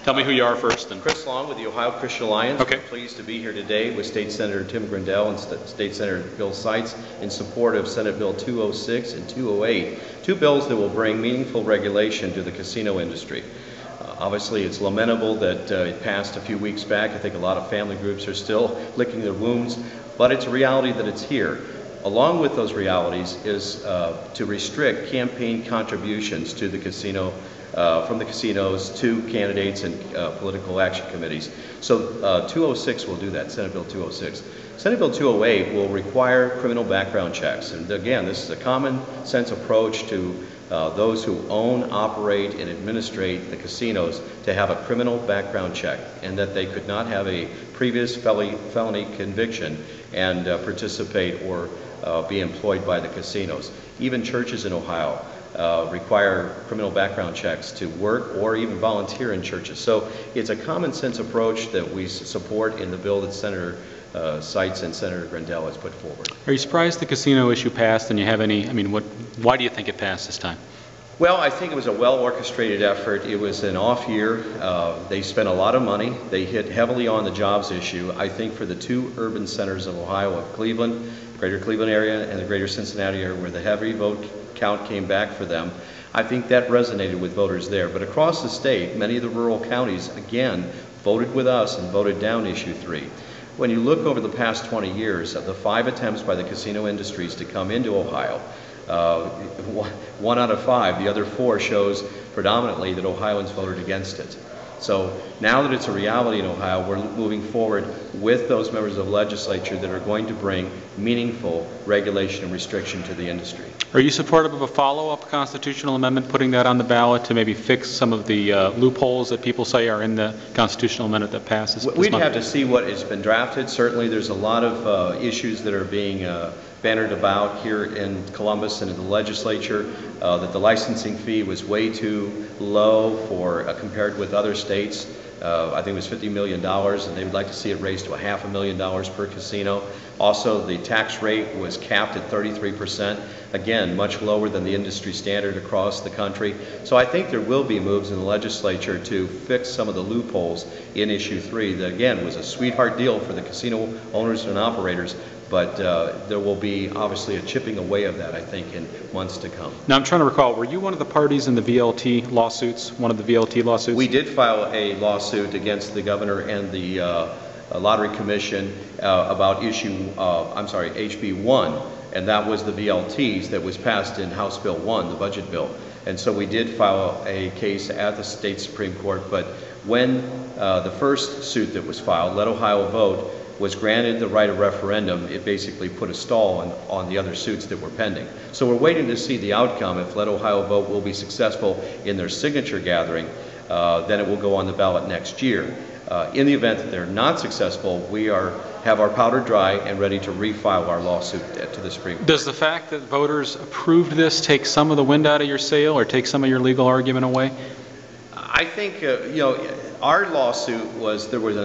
Tell me who you are first. Chris Long with the Ohio Christian Alliance. Okay. We're pleased to be here today with State Senator Tim Grendell and State Senator Bill Seitz in support of Senate Bill 206 and 208, two bills that will bring meaningful regulation to the casino industry. Obviously, it's lamentable that it passed a few weeks back. I think a lot of family groups are still licking their wounds, but it's a reality that it's here. Along with those realities is to restrict campaign contributions to the casino, from the casinos to candidates and political action committees. So 206 will do that, Senate Bill 206. Senate Bill 208 will require criminal background checks. And again, this is a common sense approach to those who own, operate, and administrate the casinos to have a criminal background check, and that they could not have a previous felony conviction and participate or be employed by the casinos. Even churches in Ohio require criminal background checks to work or even volunteer in churches. So it's a common sense approach that we support in the bill that Senator Seitz and Senator Grendell has put forward. Are you surprised the casino issue passed, and you have any, why do you think it passed this time? Well, I think it was a well-orchestrated effort. It was an off year. They spent a lot of money. They hit heavily on the jobs issue. I think for the two urban centers of Ohio, of Cleveland, greater Cleveland area, and the greater Cincinnati area, where the heavy vote count came back for them, I think that resonated with voters there. But across the state, many of the rural counties, again, voted with us and voted down issue 3. When you look over the past 20 years, of the 5 attempts by the casino industries to come into Ohio, 1 out of 5, the other 4 shows predominantly that Ohioans voted against it. So now that it's a reality in Ohio, we're moving forward with those members of the legislature that are going to bring meaningful regulation and restriction to the industry. Are you supportive of a follow-up constitutional amendment, putting that on the ballot to maybe fix some of the loopholes that people say are in the constitutional amendment that passes this We'd month? have to see what has been drafted. Certainly there's a lot of issues that are being bannered about here in Columbus and in the legislature, that the licensing fee was way too low for compared with other states. I think it was $50 million, and they would like to see it raised to $500,000 per casino. Also, the tax rate was capped at 33%, again, much lower than the industry standard across the country. So I think there will be moves in the legislature to fix some of the loopholes in issue 3 that, again, was a sweetheart deal for the casino owners and operators, but there will be obviously a chipping away of that, I think, in months to come. Now, I'm trying to recall, were you one of the parties in the VLT lawsuits, one of the VLT lawsuits? We did file a lawsuit against the governor and the Lottery Commission about HB 1, and that was the VLTs that was passed in House Bill 1, the budget bill. And so we did file a case at the state Supreme Court, but when the first suit that was filed, Let Ohio Vote, was granted the right of referendum, it basically put a stall on the other suits that were pending. So we're waiting to see the outcome. If Let Ohio Vote will be successful in their signature gathering, then it will go on the ballot next year. In the event that they're not successful, we have our powder dry and ready to refile our lawsuit to the Supreme Court. Does the fact that voters approved this take some of the wind out of your sail, or take some of your legal argument away? I think, our lawsuit was, there was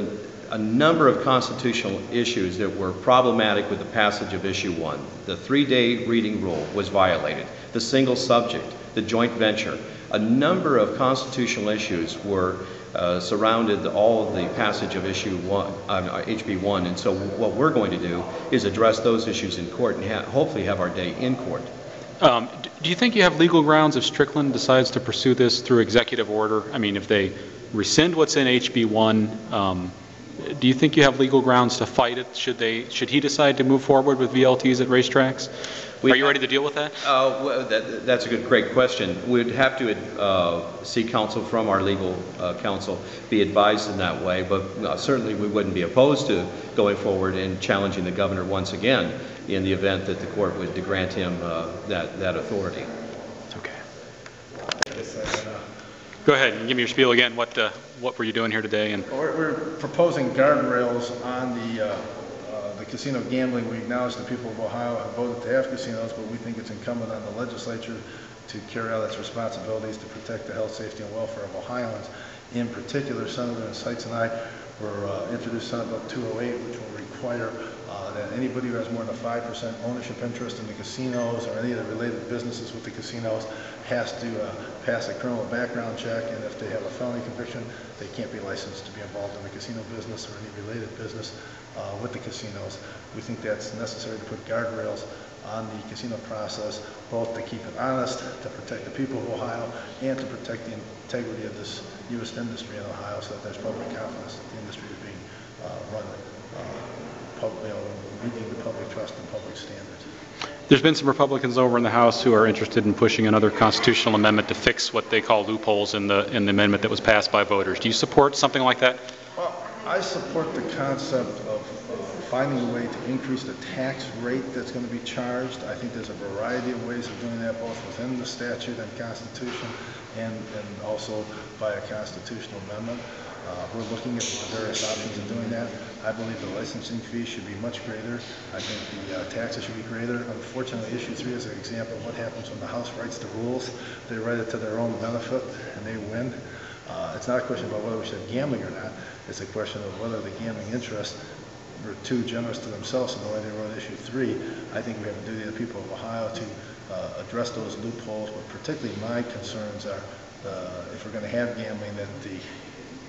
a number of constitutional issues that were problematic with the passage of issue 1. The 3-day reading rule was violated. The single subject, the joint venture. A number of constitutional issues were surrounded all of the passage of issue 1, HB 1, and so what we're going to do is address those issues in court and hopefully have our day in court. Do you think you have legal grounds if Strickland decides to pursue this through executive order? I mean, if they rescind what's in HB 1, do you think you have legal grounds to fight it? Should he decide to move forward with VLTs at racetracks? Are you ready to deal with that? Well, that's a great question. We'd have to seek counsel from our legal counsel, be advised in that way, but certainly we wouldn't be opposed to going forward and challenging the governor once again in the event that the court would grant him that authority. Okay. Go ahead and give me your spiel again. What were you doing here today? And we're proposing guardrails on the casino gambling. We acknowledge the people of Ohio have voted to have casinos, but we think it's incumbent on the legislature to carry out its responsibilities to protect the health, safety, and welfare of Ohioans. In particular, Senator Seitz and I were introduced Senate Bill 208, which will require that anybody who has more than a 5% ownership interest in the casinos or any of the related businesses with the casinos has to pass a criminal background check, and if they have a felony conviction, they can't be licensed to be involved in the casino business or any related business with the casinos. We think that's necessary to put guardrails on the casino process, both to keep it honest, to protect the people of Ohio, and to protect the integrity of this newest industry in Ohio, so that there's public confidence that the industry is being run, meeting the public trust and public standards. There's been some Republicans over in the House who are interested in pushing another constitutional amendment to fix what they call loopholes in the amendment that was passed by voters. Do you support something like that? Well, I support the concept of finding a way to increase the tax rate that's going to be charged. I think there's a variety of ways of doing that, both within the statute and Constitution, and also by a constitutional amendment. We're looking at the various options of doing that. I believe the licensing fee should be much greater. I think the taxes should be greater. Unfortunately, issue 3 is an example of what happens when the House writes the rules. They write it to their own benefit, and they win. It's not a question about whether we should have gambling or not. It's a question of whether the gambling interests were too generous to themselves in the way they wrote issue 3. I think we have a duty to the people of Ohio to address those loopholes, but particularly my concerns are if we're going to have gambling, that the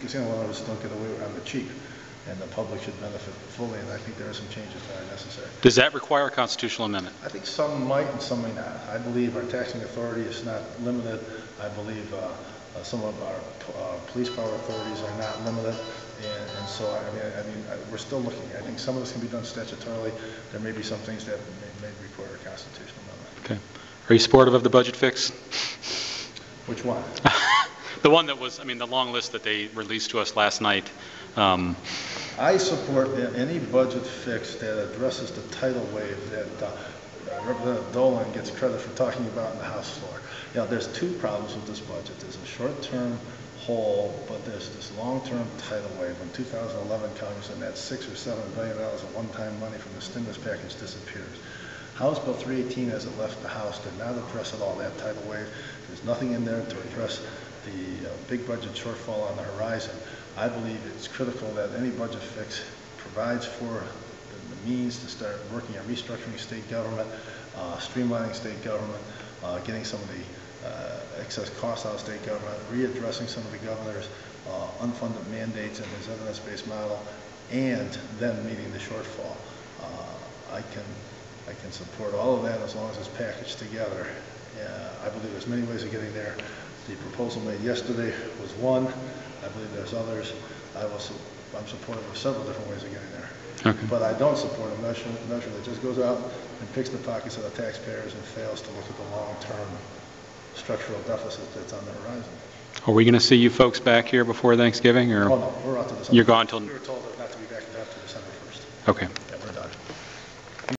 casino owners don't get away on the cheap, and the public should benefit fully, and I think there are some changes that are necessary. Does that require a constitutional amendment? I think some might and some may not. I believe our taxing authority is not limited. I believe some of our police power authorities are not limited, and so I mean we're still looking. I think some of this can be done statutorily. There may be some things that may require a constitutional amendment. Okay. Are you supportive of the budget fix? Which one? The one that was, I mean, the long list that they released to us last night. I support any budget fix that addresses the tidal wave that Representative Dolan gets credit for talking about in the House floor. You know, there's two problems with this budget. There's a short-term hole, but there's this long-term tidal wave. When 2011 comes and that $6 or $7 billion of one-time money from the stimulus package disappears. House Bill 318, as it left the House, did not address at all that tidal wave. There's nothing in there to address the big budget shortfall on the horizon. I believe it's critical that any budget fix provides for the means to start working on restructuring state government, streamlining state government, getting some of the excess costs out of state government, readdressing some of the governor's unfunded mandates in his evidence-based model, and then meeting the shortfall. I can support all of that as long as it's packaged together. I believe there's many ways of getting there. The proposal made yesterday was one. I believe there's others. I'm supportive of several different ways of getting there. Okay. But I don't support a measure that just goes out and picks the pockets of the taxpayers and fails to look at the long-term structural deficit that's on the horizon. Are we going to see you folks back here before Thanksgiving? Or Oh, no, we're out to December. You're gone till... We were told not to be back after December 1st. Okay.